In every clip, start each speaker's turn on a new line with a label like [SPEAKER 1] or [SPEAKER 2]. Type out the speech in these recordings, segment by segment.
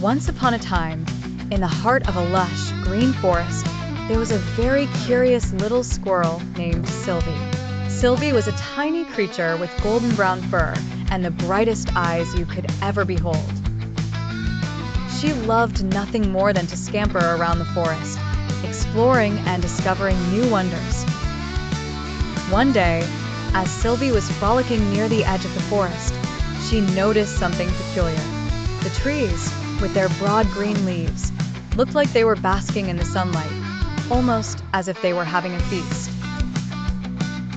[SPEAKER 1] Once upon a time, in the heart of a lush, green forest, there was a very curious little squirrel named Sylvie. Sylvie was a tiny creature with golden brown fur and the brightest eyes you could ever behold. She loved nothing more than to scamper around the forest, exploring and discovering new wonders. One day, as Sylvie was frolicking near the edge of the forest, she noticed something peculiar. The trees, with their broad green leaves, looked like they were basking in the sunlight, almost as if they were having a feast.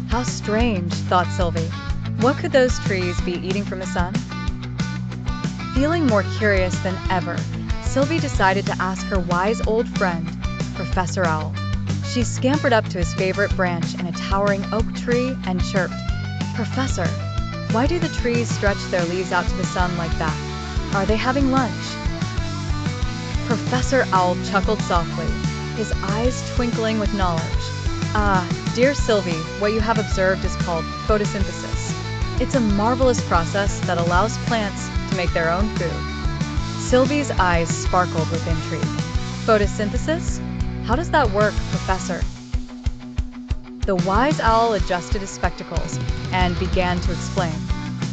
[SPEAKER 1] How strange, thought Sylvie. What could those trees be eating from the sun? Feeling more curious than ever, Sylvie decided to ask her wise old friend, Professor Owl. She scampered up to his favorite branch in a towering oak tree and chirped, "Professor, why do the trees stretch their leaves out to the sun like that? Are they having lunch?" Professor Owl chuckled softly, his eyes twinkling with knowledge. "Ah, dear Sylvie, what you have observed is called photosynthesis. It's a marvelous process that allows plants to make their own food." Sylvie's eyes sparkled with intrigue. "Photosynthesis? How does that work, Professor?" The wise owl adjusted his spectacles and began to explain.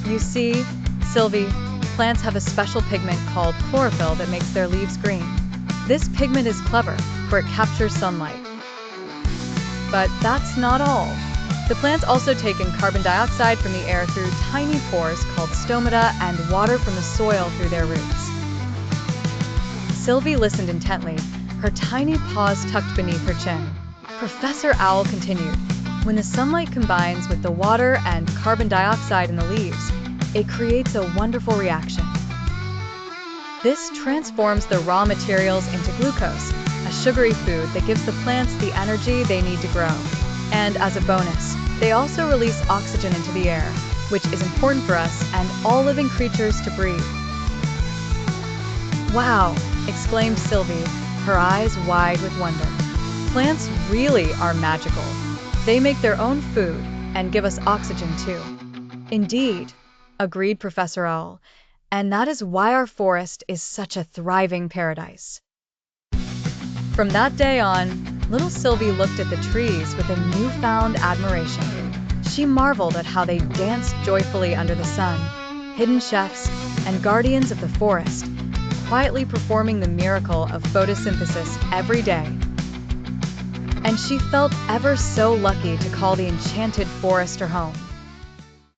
[SPEAKER 1] "You see, Sylvie, plants have a special pigment called chlorophyll that makes their leaves green. This pigment is clever, for it captures sunlight. But that's not all. The plants also take in carbon dioxide from the air through tiny pores called stomata and water from the soil through their roots." Sylvie listened intently, her tiny paws tucked beneath her chin. Professor Owl continued, "When the sunlight combines with the water and carbon dioxide in the leaves, it creates a wonderful reaction. This transforms the raw materials into glucose, a sugary food that gives the plants the energy they need to grow. And as a bonus, they also release oxygen into the air, which is important for us and all living creatures to breathe." "Wow!" exclaimed Sylvie, her eyes wide with wonder. "Plants really are magical. They make their own food and give us oxygen too." "Indeed," agreed Professor Owl, "and that is why our forest is such a thriving paradise." From that day on, little Sylvie looked at the trees with a newfound admiration. She marveled at how they danced joyfully under the sun, hidden chefs and guardians of the forest, quietly performing the miracle of photosynthesis every day. And she felt ever so lucky to call the enchanted forest her home.